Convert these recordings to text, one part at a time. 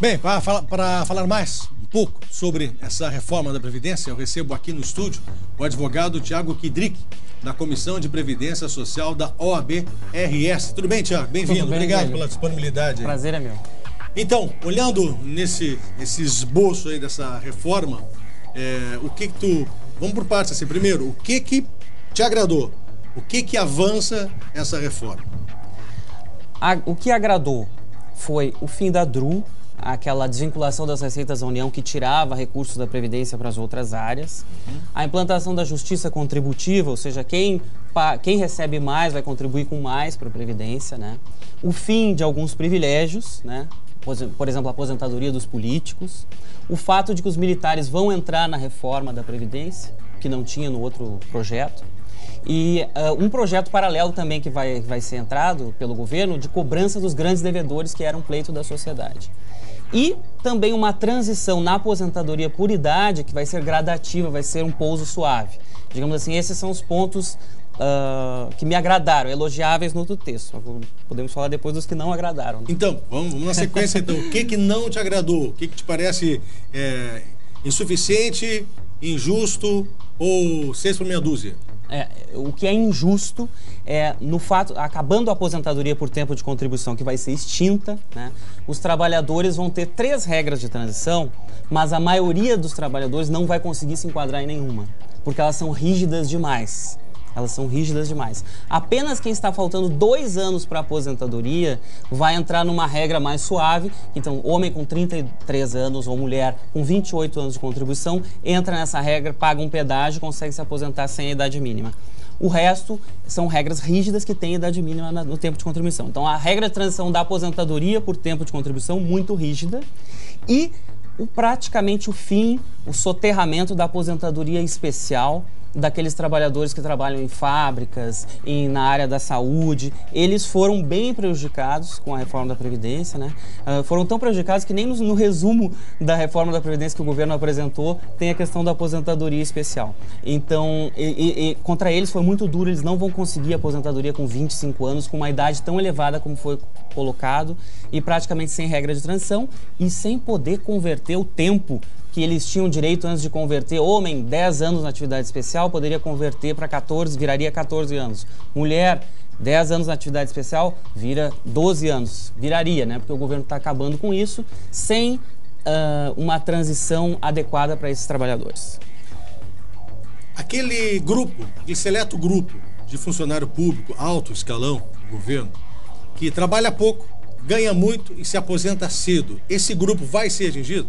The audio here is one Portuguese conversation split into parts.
Bem, para falar mais um pouco sobre essa reforma da Previdência, eu recebo aqui no estúdio o advogado Tiago Kidrick, da Comissão de Previdência Social da OAB-RS. Tudo bem, Tiago? Bem-vindo. Obrigado pela disponibilidade. Prazer é meu. Então, olhando esse esboço aí dessa reforma, o que tu... Vamos por partes assim. Primeiro, o que te agradou? O que avança essa reforma? O que agradou foi o fim da DRU, aquela desvinculação das receitas da União que tirava recursos da Previdência para as outras áreas. A implantação da justiça contributiva, ou seja, quem recebe mais vai contribuir com mais para a Previdência, né? O fim de alguns privilégios, né? Por exemplo, a aposentadoria dos políticos. O fato de que os militares vão entrar na reforma da Previdência, que não tinha no outro projeto. E um projeto paralelo também que vai ser entrado pelo governo de cobrança dos grandes devedores que eram pleito da sociedade. E também uma transição na aposentadoria por idade que vai ser gradativa, vai ser um pouso suave. Digamos assim, esses são os pontos que me agradaram, elogiáveis no outro texto. Podemos falar depois dos que não agradaram. Né? Então, vamos na sequência então. O que não te agradou? O que te parece insuficiente, injusto ou 6 por meia dúzia? O que é injusto é, no fato, acabando a aposentadoria por tempo de contribuição, que vai ser extinta, né, os trabalhadores vão ter 3 regras de transição, mas a maioria dos trabalhadores não vai conseguir se enquadrar em nenhuma, porque elas são rígidas demais. Elas são rígidas demais. Apenas quem está faltando 2 anos para a aposentadoria vai entrar numa regra mais suave. Então, homem com 33 anos ou mulher com 28 anos de contribuição entra nessa regra, paga um pedágio e consegue se aposentar sem a idade mínima. O resto são regras rígidas que têm idade mínima no tempo de contribuição. Então, a regra de transição da aposentadoria por tempo de contribuição muito rígida e praticamente o fim, o soterramento da aposentadoria especial daqueles trabalhadores que trabalham em fábricas, na área da saúde. Eles foram bem prejudicados com a reforma da Previdência, né? Foram tão prejudicados que nem no resumo da reforma da Previdência que o governo apresentou tem a questão da aposentadoria especial. Então, contra eles foi muito duro, eles não vão conseguir aposentadoria com 25 anos, com uma idade tão elevada como foi colocado, e praticamente sem regra de transição e sem poder converter o tempo que eles tinham direito antes de converter. Homem, 10 anos na atividade especial, poderia converter para 14, viraria 14 anos. Mulher, 10 anos na atividade especial, vira 12 anos. Viraria, né? Porque o governo está acabando com isso, sem uma transição adequada para esses trabalhadores. Aquele seleto grupo de funcionário público, alto escalão do governo, que trabalha pouco, ganha muito e se aposenta cedo, esse grupo vai ser atingido?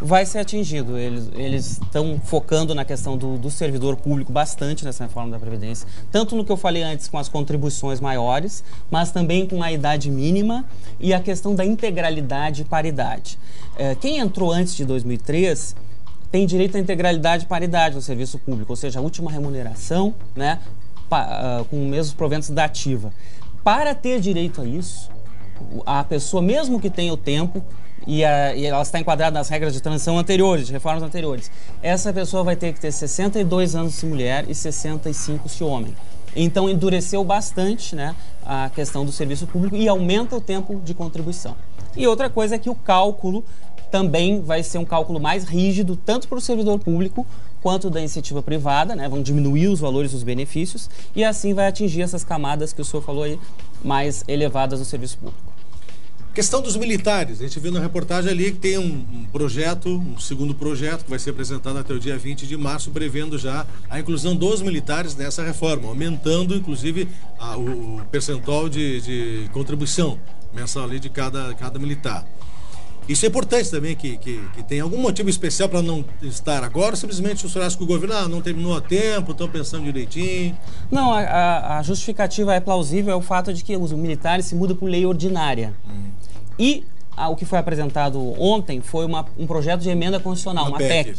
Vai ser atingido. Eles estão focando na questão do servidor público bastante nessa reforma da Previdência, tanto no que eu falei antes com as contribuições maiores, mas também com a idade mínima e a questão da integralidade e paridade. Quem entrou antes de 2003 tem direito à integralidade e paridade no serviço público, ou seja, a última remuneração, né, com os mesmos proventos da ativa. Para ter direito a isso, a pessoa, mesmo que tenha o tempo, e ela está enquadrada nas regras de transição anteriores, de reformas anteriores, essa pessoa vai ter que ter 62 anos se mulher e 65 se homem. Então endureceu bastante, né, a questão do serviço público e aumenta o tempo de contribuição. E outra coisa é que o cálculo também vai ser um cálculo mais rígido, tanto para o servidor público quanto da iniciativa privada, né, vão diminuir os valores dos benefícios e assim vai atingir essas camadas que o senhor falou aí, mais elevadas do serviço público. Questão dos militares, a gente viu na reportagem ali que tem um projeto, um segundo projeto que vai ser apresentado até o dia 20 de março, prevendo já a inclusão dos militares nessa reforma, aumentando inclusive o percentual de contribuição mensal ali de cada militar. Isso é importante também, que tem algum motivo especial para não estar agora, ou simplesmente os senhores que o governo não terminou a tempo, estão pensando direitinho? Não, a justificativa é plausível, é o fato de que os militares se mudam por lei ordinária. E o que foi apresentado ontem foi um projeto de emenda constitucional, uma PEC.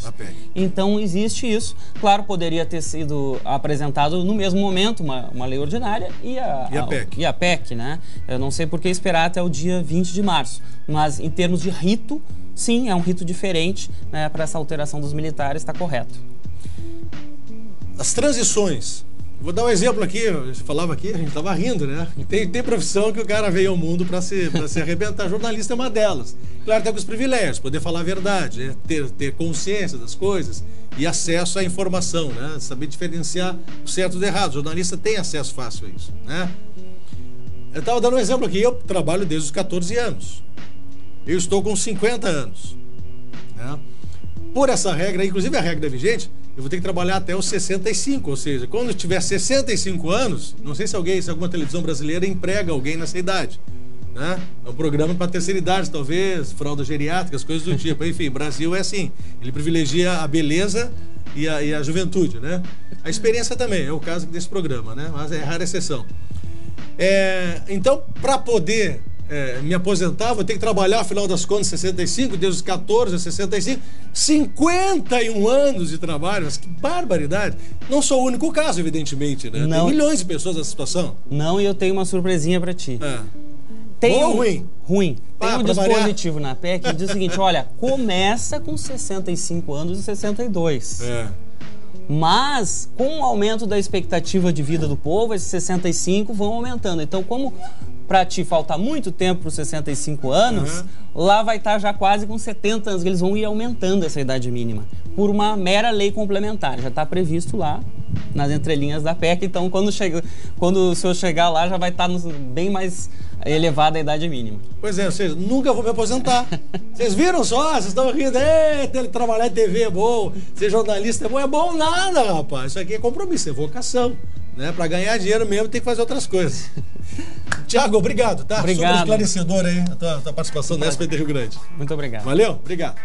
Então existe isso. Claro, poderia ter sido apresentado no mesmo momento uma lei ordinária e a PEC, né? Eu não sei por que esperar até o dia 20 de março. Mas em termos de rito, sim, é um rito diferente, né, para essa alteração dos militares, está correto. As transições Vou dar um exemplo aqui, você falava aqui, a gente estava rindo, né? Tem profissão que o cara veio ao mundo para se arrebentar. Jornalista é uma delas. Claro, tem com os privilégios, poder falar a verdade, né? ter consciência das coisas e acesso à informação, né? Saber diferenciar o certo do errado. O jornalista tem acesso fácil a isso, né? Eu estava dando um exemplo aqui, eu trabalho desde os 14 anos. Eu estou com 50 anos, né? Por essa regra, inclusive a regra vigente, eu vou ter que trabalhar até os 65, ou seja, quando eu tiver 65 anos, não sei se alguma televisão brasileira emprega alguém nessa idade, né? É um programa para terceira idade, talvez, fralda geriátrica, as coisas do tipo. Enfim, o Brasil é assim, ele privilegia a beleza e a juventude, né? A experiência também, é o caso desse programa, né? Mas é rara exceção. Então, para poder me aposentar, vou ter que trabalhar, afinal das contas, 65, desde os 14 a 65, 51 anos de trabalho, mas que barbaridade. Não sou o único caso, evidentemente, né? Não. Tem milhões de pessoas nessa situação. Não, e eu tenho uma surpresinha para ti. Bom ou ruim? Ruim. Tem um dispositivo variar. na PEC que diz o seguinte, olha, começa com 65 anos e 62. Mas, com o aumento da expectativa de vida do povo, esses 65 vão aumentando. Então, como para ti falta muito tempo para os 65 anos, lá vai estar já quase com 70 anos, que eles vão ir aumentando essa idade mínima, por uma mera lei complementar. Já está previsto lá nas entrelinhas da PEC, então quando o senhor chegar lá, já vai estar bem mais elevada a idade mínima. Pois é, ou seja, nunca vou me aposentar. Vocês viram só? Vocês estão rindo, trabalhar em TV é bom, ser jornalista é bom. É bom nada, rapaz. Isso aqui é compromisso, é vocação. Né? Para ganhar dinheiro mesmo tem que fazer outras coisas. Tiago, obrigado, tá? Obrigado. Super esclarecedor aí a tua participação na SBT Rio Grande. Muito obrigado. Valeu, obrigado.